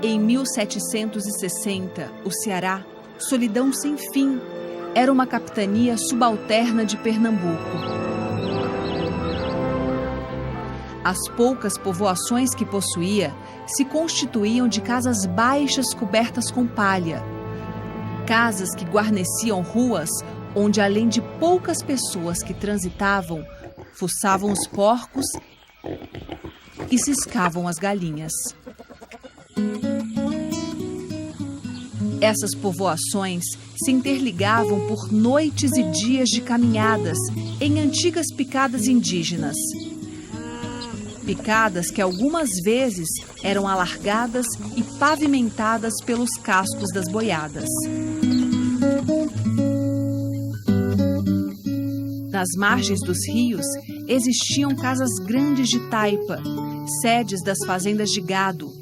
Em 1760, o Ceará, solidão sem fim, era uma capitania subalterna de Pernambuco. As poucas povoações que possuía se constituíam de casas baixas cobertas com palha. Casas que guarneciam ruas onde, além de poucas pessoas que transitavam, fuçavam os porcos e ciscavam as galinhas. Essas povoações se interligavam por noites e dias de caminhadas em antigas picadas indígenas. Picadas que algumas vezes eram alargadas e pavimentadas pelos cascos das boiadas. Nas margens dos rios existiam casas grandes de taipa, sedes das fazendas de gado,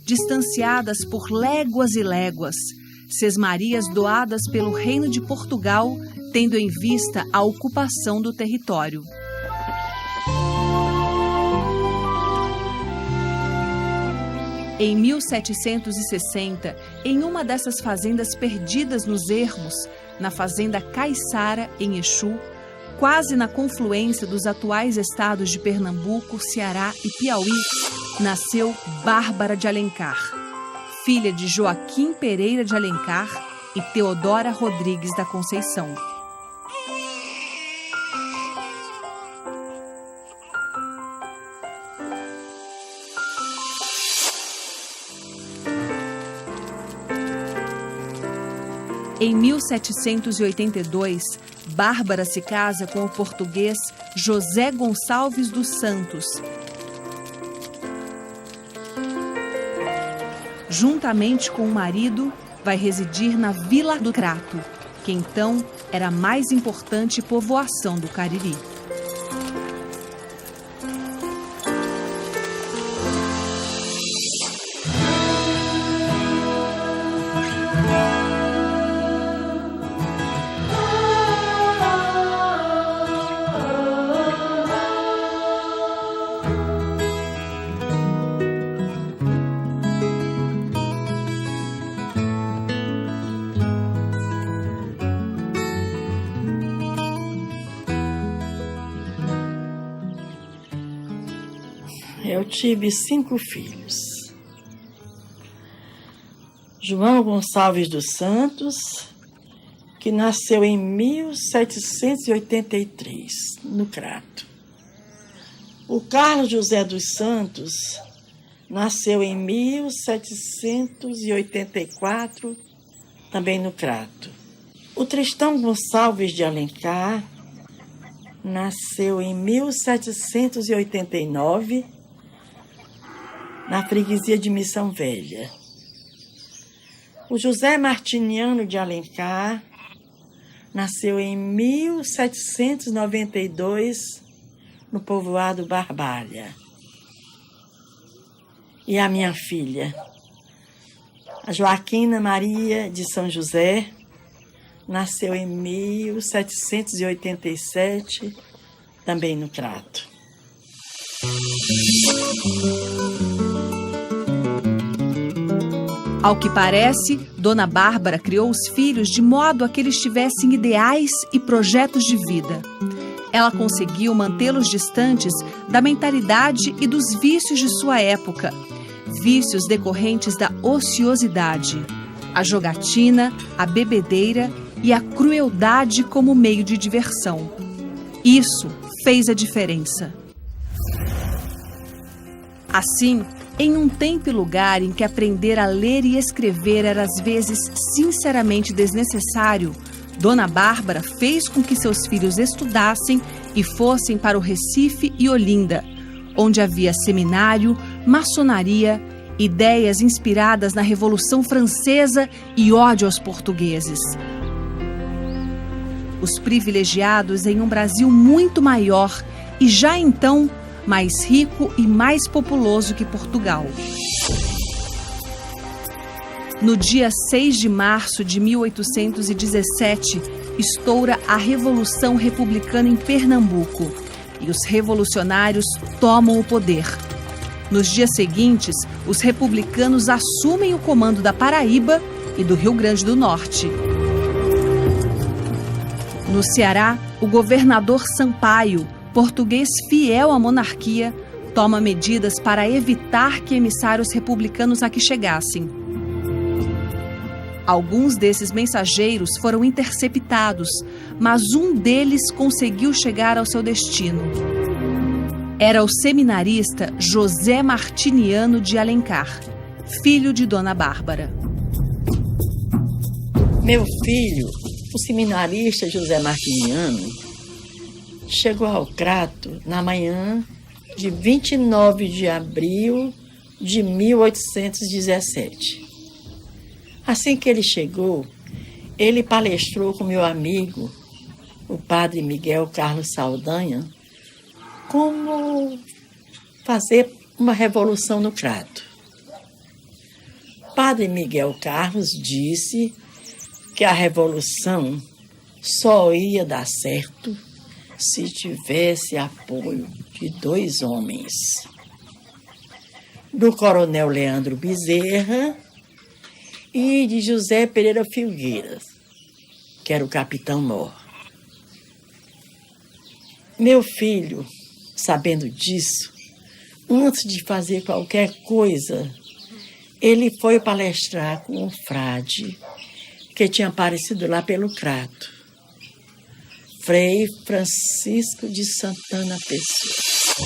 distanciadas por léguas e léguas, sesmarias doadas pelo Reino de Portugal, tendo em vista a ocupação do território. Em 1760, em uma dessas fazendas perdidas nos ermos, na fazenda Caiçara, em Exu, quase na confluência dos atuais estados de Pernambuco, Ceará e Piauí, nasceu Bárbara de Alencar, filha de Joaquim Pereira de Alencar e Teodora Rodrigues da Conceição. Em 1782, Bárbara se casa com o português José Gonçalves dos Santos. Juntamente com o marido, vai residir na Vila do Crato, que então era a mais importante povoação do Cariri. Eu tive 5 filhos. João Gonçalves dos Santos, que nasceu em 1783, no Crato. O Carlos José dos Santos nasceu em 1784, também no Crato. O Tristão Gonçalves de Alencar nasceu em 1789, na freguesia de Missão Velha. O José Martiniano de Alencar nasceu em 1792, no povoado Barbalha. E a minha filha, a Joaquina Maria de São José, nasceu em 1787, também no Crato. Ao que parece, Dona Bárbara criou os filhos de modo a que eles tivessem ideais e projetos de vida. Ela conseguiu mantê-los distantes da mentalidade e dos vícios de sua época, vícios decorrentes da ociosidade, a jogatina, a bebedeira e a crueldade como meio de diversão. Isso fez a diferença. Assim, em um tempo e lugar em que aprender a ler e escrever era às vezes sinceramente desnecessário, Dona Bárbara fez com que seus filhos estudassem e fossem para o Recife e Olinda, onde havia seminário, maçonaria, ideias inspiradas na Revolução Francesa e ódio aos portugueses. Os privilegiados em um Brasil muito maior e já então mais rico e mais populoso que Portugal. No dia 6 de março de 1817, estoura a Revolução Republicana em Pernambuco e os revolucionários tomam o poder. Nos dias seguintes, os republicanos assumem o comando da Paraíba e do Rio Grande do Norte. No Ceará, o governador Sampaio, português fiel à monarquia, toma medidas para evitar que emissários republicanos aqui chegassem. Alguns desses mensageiros foram interceptados, mas um deles conseguiu chegar ao seu destino. Era o seminarista José Martiniano de Alencar, filho de Dona Bárbara. Meu filho, o seminarista José Martiniano, chegou ao Crato na manhã de 29 de abril de 1817. Assim que ele chegou, ele palestrou com meu amigo, o padre Miguel Carlos Saldanha, como fazer uma revolução no Crato. Padre Miguel Carlos disse que a revolução só ia dar certo se tivesse apoio de 2 homens, do coronel Leandro Bezerra e de José Pereira Filgueiras, que era o capitão-mor. Meu filho, sabendo disso, antes de fazer qualquer coisa, ele foi palestrar com um frade que tinha aparecido lá pelo Crato, Frei Francisco de Santana Pessoa.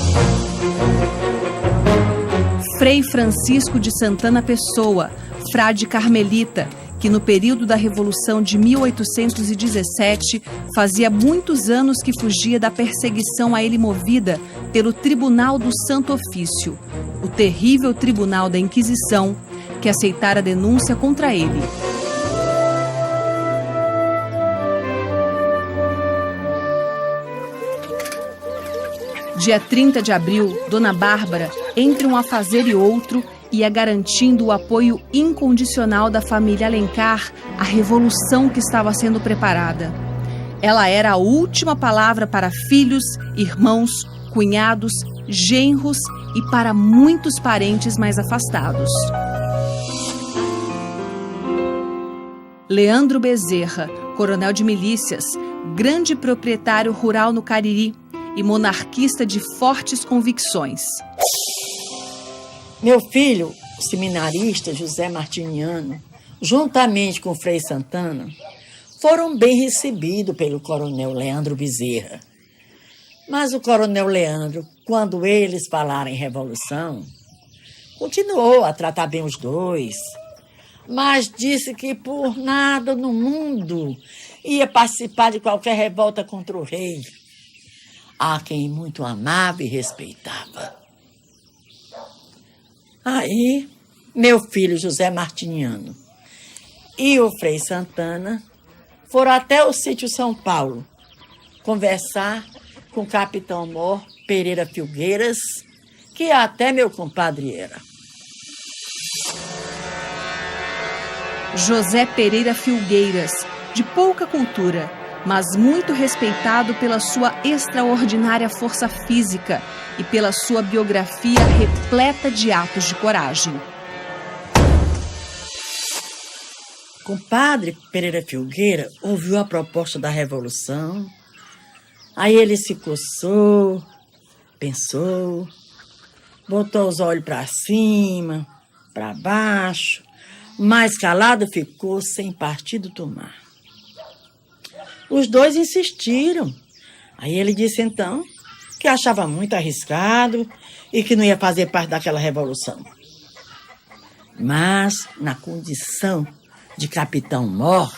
Frei Francisco de Santana Pessoa, frade carmelita, que no período da Revolução de 1817 fazia muitos anos que fugia da perseguição a ele movida pelo Tribunal do Santo Ofício, o terrível tribunal da Inquisição, que aceitara a denúncia contra ele. Dia 30 de abril, Dona Bárbara, entre um afazer e outro, ia garantindo o apoio incondicional da família Alencar à revolução que estava sendo preparada. Ela era a última palavra para filhos, irmãos, cunhados, genros e para muitos parentes mais afastados. Leandro Bezerra, coronel de milícias, grande proprietário rural no Cariri e monarquista de fortes convicções. Meu filho, o seminarista José Martiniano, juntamente com o Frei Santana, foram bem recebidos pelo coronel Leandro Bezerra. Mas o coronel Leandro, quando eles falaram em revolução, continuou a tratar bem os dois, mas disse que por nada no mundo ia participar de qualquer revolta contra o rei, a quem muito amava e respeitava. Aí, meu filho José Martiniano e o Frei Santana foram até o sítio São Paulo conversar com o capitão-mor Pereira Filgueiras, que até meu compadre era. José Pereira Filgueiras, de pouca cultura, mas muito respeitado pela sua extraordinária força física e pela sua biografia repleta de atos de coragem. Compadre Pereira Filgueira ouviu a proposta da revolução, aí ele se coçou, pensou, botou os olhos para cima, para baixo, mas calado ficou sem partido tomar. Os dois insistiram. Aí ele disse então que achava muito arriscado e que não ia fazer parte daquela revolução. Mas, na condição de capitão-mor,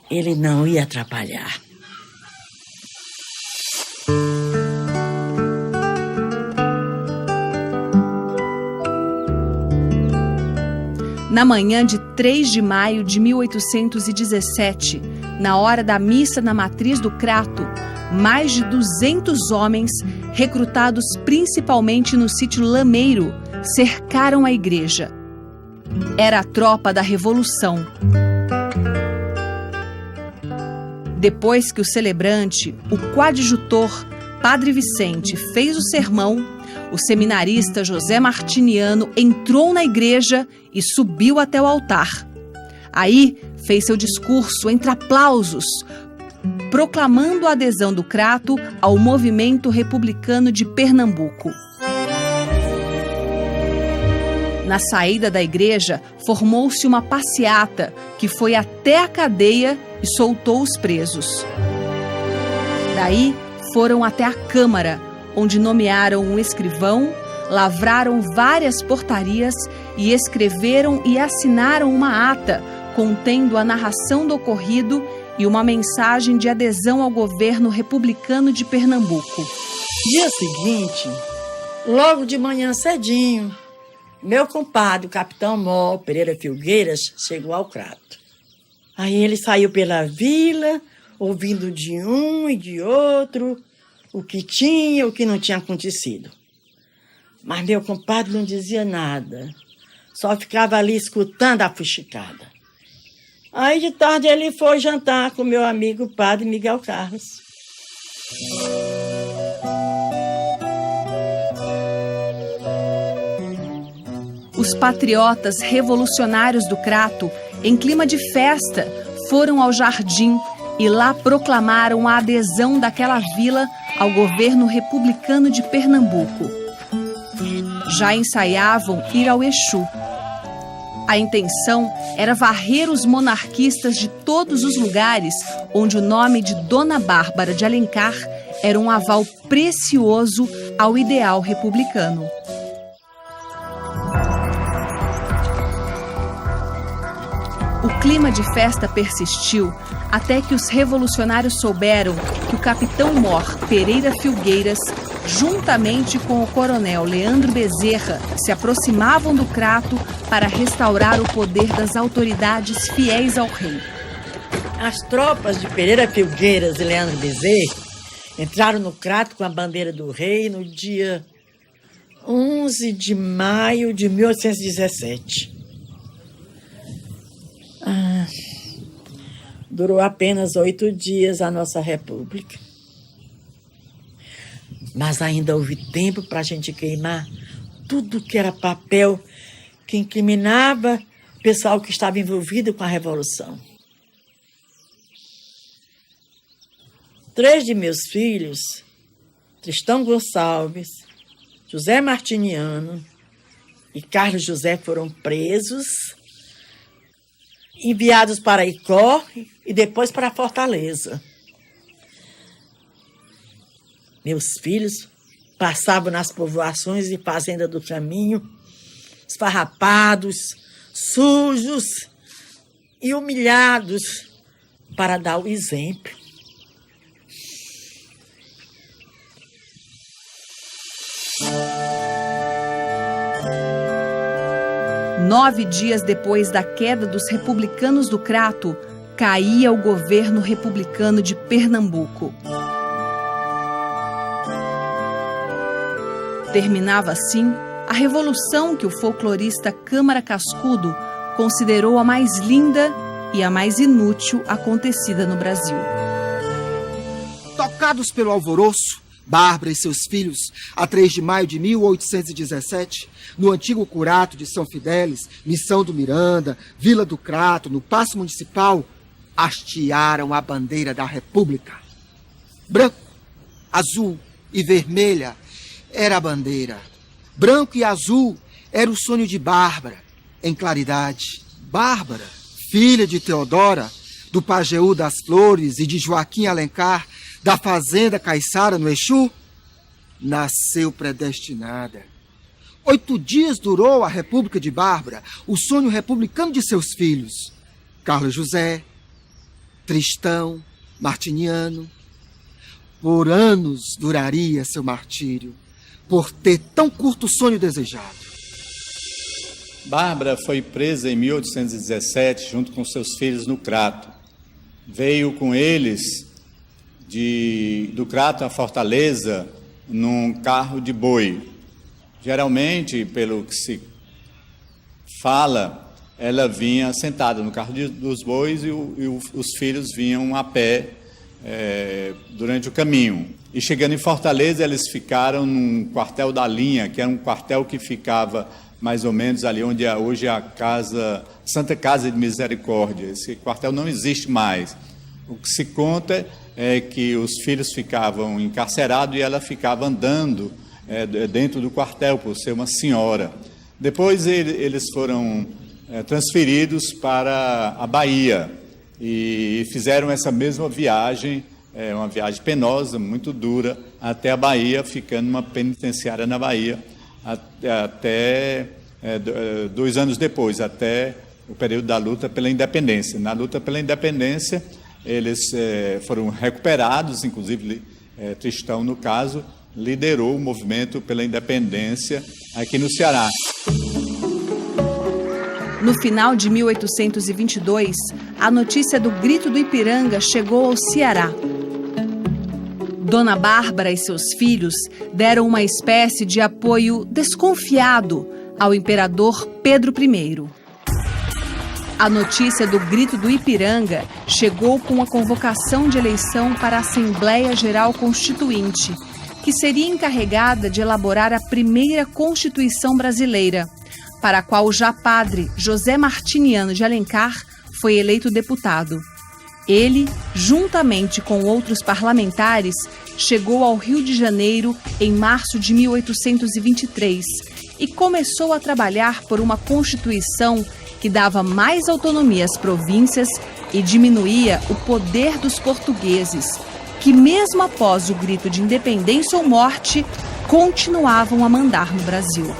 ele não ia atrapalhar. Na manhã de 3 de maio de 1817, na hora da missa na matriz do Crato, mais de 200 homens, recrutados principalmente no sítio Lameiro, cercaram a igreja. Era a tropa da Revolução. Depois que o celebrante, o coadjutor, Padre Vicente, fez o sermão, o seminarista José Martiniano entrou na igreja e subiu até o altar. Aí fez seu discurso entre aplausos, proclamando a adesão do Crato ao movimento republicano de Pernambuco. Na saída da igreja, formou-se uma passeata que foi até a cadeia e soltou os presos. Daí foram até a Câmara, onde nomearam um escrivão, lavraram várias portarias e escreveram e assinaram uma ata contendo a narração do ocorrido e uma mensagem de adesão ao governo republicano de Pernambuco. Dia seguinte, logo de manhã cedinho, meu compadre, o capitão Mó Pereira Filgueiras, chegou ao Crato. Aí ele saiu pela vila, ouvindo de um e de outro o que tinha e o que não tinha acontecido. Mas meu compadre não dizia nada, só ficava ali escutando a fuxicada. Aí de tarde ele foi jantar com meu amigo padre Miguel Carlos. Os patriotas revolucionários do Crato, em clima de festa, foram ao jardim e lá proclamaram a adesão daquela vila ao governo republicano de Pernambuco. Já ensaiavam ir ao Exu. A intenção era varrer os monarquistas de todos os lugares onde o nome de Dona Bárbara de Alencar era um aval precioso ao ideal republicano. O clima de festa persistiu até que os revolucionários souberam que o capitão Mor Pereira Filgueiras, juntamente com o coronel Leandro Bezerra, se aproximavam do Crato para restaurar o poder das autoridades fiéis ao rei. As tropas de Pereira Filgueiras e Leandro Bezerra entraram no Crato com a bandeira do rei no dia 11 de maio de 1817. Durou apenas 8 dias a nossa república. Mas ainda houve tempo para a gente queimar tudo que era papel que incriminava o pessoal que estava envolvido com a Revolução. 3 de meus filhos, Tristão Gonçalves, José Martiniano e Carlos José, foram presos, enviados para Icó e depois para Fortaleza. Meus filhos passavam nas povoações e fazendas do caminho, esfarrapados, sujos e humilhados, para dar o exemplo. Nove dias depois da queda dos republicanos do Crato, caía o governo republicano de Pernambuco. Terminava assim a revolução que o folclorista Câmara Cascudo considerou a mais linda e a mais inútil acontecida no Brasil. Tocados pelo alvoroço, Bárbara e seus filhos, a 3 de maio de 1817, no antigo curato de São Fidélis, Missão do Miranda, Vila do Crato, no Paço Municipal, hastearam a bandeira da República. Branco, azul e vermelha era a bandeira. Branco e azul era o sonho de Bárbara, em claridade. Bárbara, filha de Teodora, do Pajeú das Flores e de Joaquim Alencar, da fazenda Caiçara no Exu, nasceu predestinada. 8 dias durou a República de Bárbara, o sonho republicano de seus filhos, Carlos José, Tristão, Martiniano. Por anos duraria seu martírio, por ter tão curto sonho desejado. Bárbara foi presa em 1817 junto com seus filhos no Crato. Veio com eles do Crato à Fortaleza num carro de boi. Geralmente, pelo que se fala, ela vinha sentada no carro dos bois e os filhos vinham a pé durante o caminho. E chegando em Fortaleza, eles ficaram num quartel da linha, que era um quartel que ficava mais ou menos ali onde hoje é a Santa Casa de Misericórdia. Esse quartel não existe mais. O que se conta é que os filhos ficavam encarcerados e ela ficava andando dentro do quartel, por ser uma senhora. Depois eles foram transferidos para a Bahia e fizeram essa mesma viagem, uma viagem penosa, muito dura, até a Bahia, ficando numa penitenciária na Bahia, até 2 anos depois, até o período da luta pela independência. Na luta pela independência, eles foram recuperados, inclusive Tristão, no caso, liderou o movimento pela independência aqui no Ceará. No final de 1822, a notícia do Grito do Ipiranga chegou ao Ceará. Dona Bárbara e seus filhos deram uma espécie de apoio desconfiado ao imperador Pedro I. A notícia do Grito do Ipiranga chegou com a convocação de eleição para a Assembleia Geral Constituinte, que seria encarregada de elaborar a primeira Constituição brasileira, para a qual o já padre José Martiniano de Alencar foi eleito deputado. Ele, juntamente com outros parlamentares, chegou ao Rio de Janeiro em março de 1823 e começou a trabalhar por uma Constituição que dava mais autonomia às províncias e diminuía o poder dos portugueses, que mesmo após o grito de independência ou morte, continuavam a mandar no Brasil.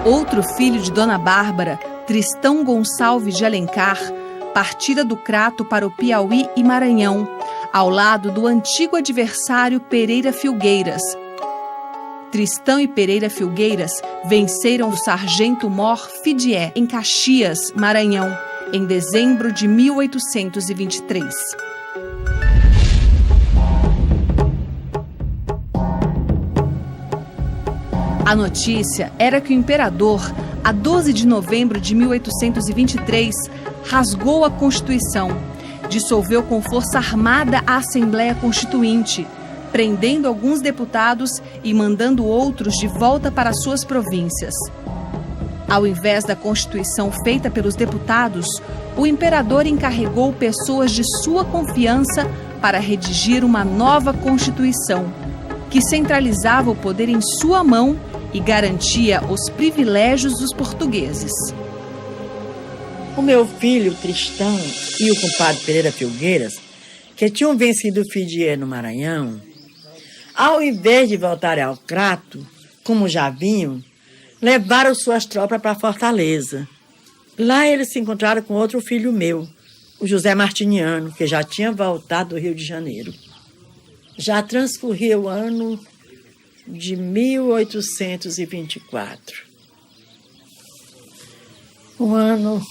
Outro filho de Dona Bárbara, Tristão Gonçalves de Alencar, partira do Crato para o Piauí e Maranhão, ao lado do antigo adversário Pereira Filgueiras. Tristão e Pereira Filgueiras venceram o sargento Mor Fidié em Caxias, Maranhão, em dezembro de 1823. A notícia era que o imperador, a 12 de novembro de 1823, rasgou a Constituição, dissolveu com força armada a Assembleia Constituinte, prendendo alguns deputados e mandando outros de volta para suas províncias. Ao invés da Constituição feita pelos deputados, o imperador encarregou pessoas de sua confiança para redigir uma nova Constituição, que centralizava o poder em sua mão e garantia os privilégios dos portugueses. O meu filho, Tristão, e o compadre Pereira Filgueiras, que tinham vencido o Fidié no Maranhão, ao invés de voltarem ao Crato, como já vinham, levaram suas tropas para Fortaleza. Lá eles se encontraram com outro filho meu, o José Martiniano, que já tinha voltado do Rio de Janeiro. Já transcorria o ano de 1824. Um ano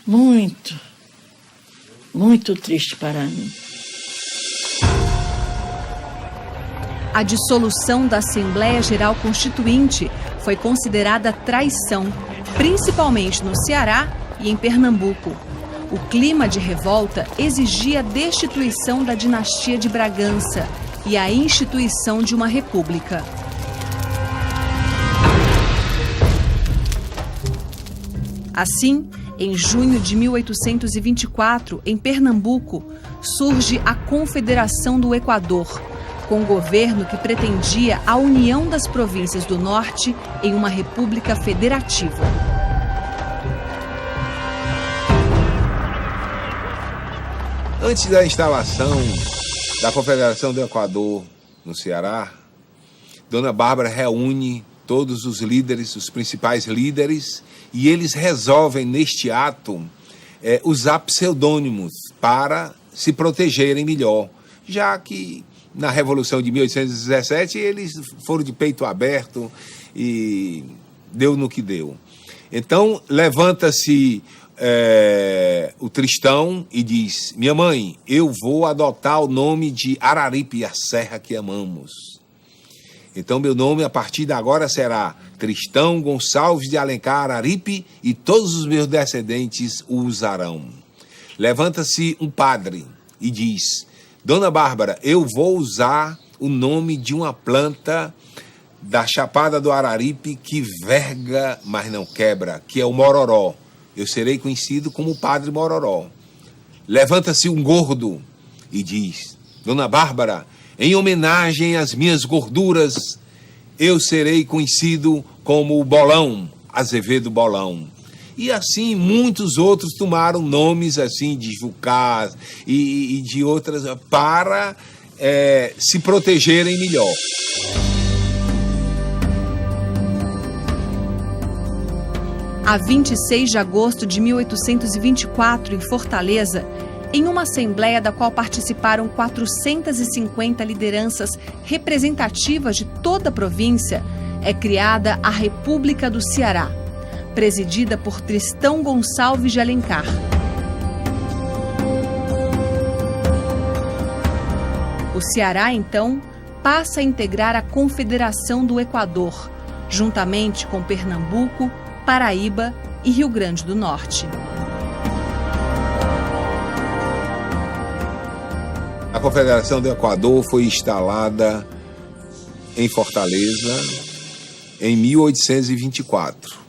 muito, muito triste para mim. A dissolução da Assembleia Geral Constituinte foi considerada traição, principalmente no Ceará e em Pernambuco. O clima de revolta exigia a destituição da dinastia de Bragança e a instituição de uma república. Assim, em junho de 1824, em Pernambuco, surge a Confederação do Equador, com um governo que pretendia a união das províncias do norte em uma república federativa. Antes da instalação da Confederação do Equador no Ceará, Dona Bárbara reúne todos os líderes, os principais líderes, e eles resolvem, neste ato, usar pseudônimos para se protegerem melhor, já que na Revolução de 1817 eles foram de peito aberto e deu no que deu. Então, levanta-se o Tristão e diz: minha mãe, eu vou adotar o nome de Araripe, a serra que amamos. Então meu nome a partir de agora será Tristão Gonçalves de Alencar Araripe, e todos os meus descendentes o usarão. Levanta-se um padre e diz: Dona Bárbara, eu vou usar o nome de uma planta da Chapada do Araripe que verga, mas não quebra, que é o mororó. Eu serei conhecido como o Padre Mororó. Levanta-se um gordo e diz: Dona Bárbara, em homenagem às minhas gorduras, eu serei conhecido como o Bolão, Azevedo Bolão. E assim muitos outros tomaram nomes assim de Jucá e de outras para se protegerem melhor. A 26 de agosto de 1824, em Fortaleza, em uma assembleia da qual participaram 450 lideranças representativas de toda a província, é criada a República do Ceará, presidida por Tristão Gonçalves de Alencar. O Ceará, então, passa a integrar a Confederação do Equador, juntamente com Pernambuco, Paraíba e Rio Grande do Norte. A Confederação do Equador foi instalada em Fortaleza em 1824,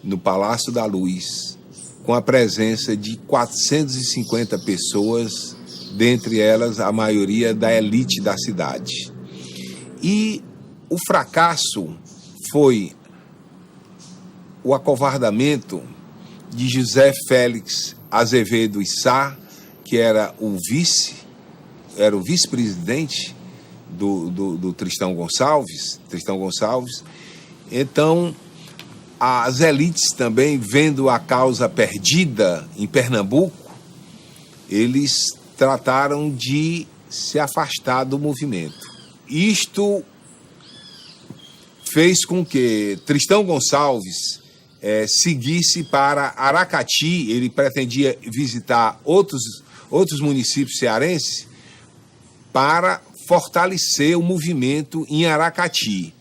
no Palácio da Luz, com a presença de 450 pessoas, dentre elas a maioria da elite da cidade. E o fracasso foi o acovardamento de José Félix Azevedo Issá, que era o vice-presidente do Tristão Gonçalves. Então, as elites também, vendo a causa perdida em Pernambuco, eles trataram de se afastar do movimento. Isto fez com que Tristão Gonçalves seguisse para Aracati. Ele pretendia visitar outros municípios cearenses para fortalecer o movimento em Aracati.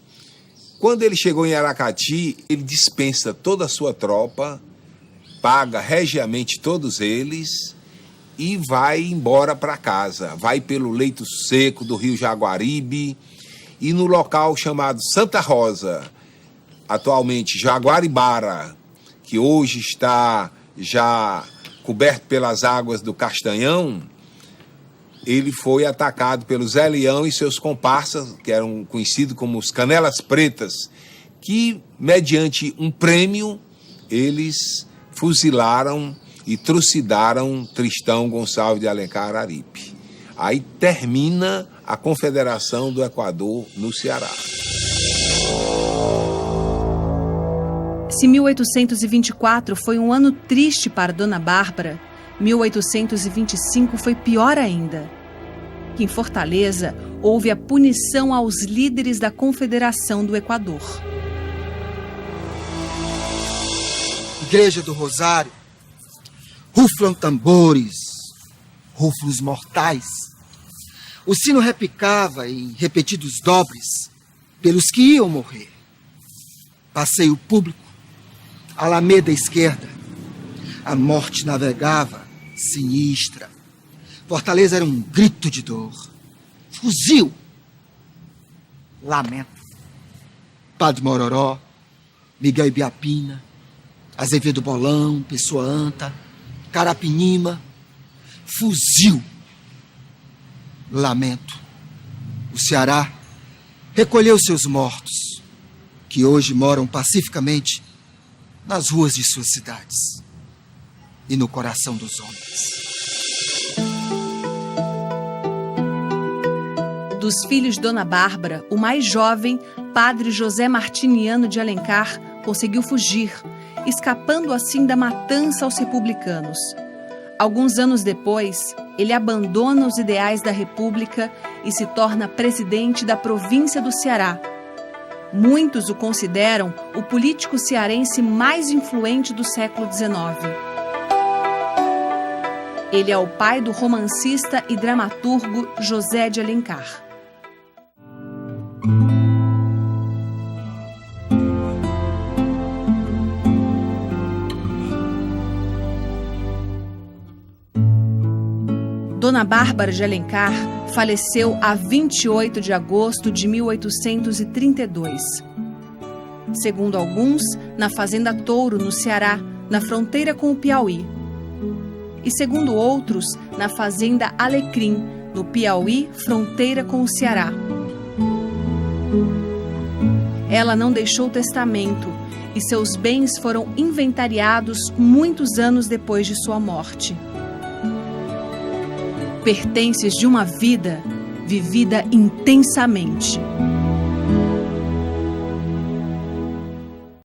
Quando ele chegou em Aracati, ele dispensa toda a sua tropa, paga regiamente todos eles e vai embora para casa. Vai pelo leito seco do rio Jaguaribe e no local chamado Santa Rosa, atualmente Jaguaribara, que hoje está já coberto pelas águas do Castanhão, ele foi atacado pelo Zé Leão e seus comparsas, que eram conhecidos como os Canelas Pretas, que, mediante um prêmio, eles fuzilaram e trucidaram Tristão Gonçalves de Alencar Araripe. Aí termina a Confederação do Equador no Ceará. Se 1824 foi um ano triste para Dona Bárbara, 1825 foi pior ainda. Em Fortaleza, houve a punição aos líderes da Confederação do Equador. Igreja do Rosário, ruflam tambores, ruflos mortais. O sino repicava em repetidos dobres pelos que iam morrer. Passeio público, Alameda esquerda. A morte navegava, sinistra. Fortaleza era um grito de dor. Fuzil. Lamento. Padre Mororó, Miguel Ibiapina, Azevedo Bolão, Pessoa Anta, Carapinima. Fuzil. Lamento. O Ceará recolheu seus mortos, que hoje moram pacificamente nas ruas de suas cidades e no coração dos homens. Dos filhos de Dona Bárbara, o mais jovem, Padre José Martiniano de Alencar, conseguiu fugir, escapando assim da matança aos republicanos. Alguns anos depois, ele abandona os ideais da República e se torna presidente da província do Ceará. Muitos o consideram o político cearense mais influente do século XIX. Ele é o pai do romancista e dramaturgo José de Alencar. Dona Bárbara de Alencar faleceu a 28 de agosto de 1832. Segundo alguns, na Fazenda Touro, no Ceará, na fronteira com o Piauí. E segundo outros, na Fazenda Alecrim, no Piauí, fronteira com o Ceará. Ela não deixou testamento e seus bens foram inventariados muitos anos depois de sua morte. Pertences de uma vida vivida intensamente.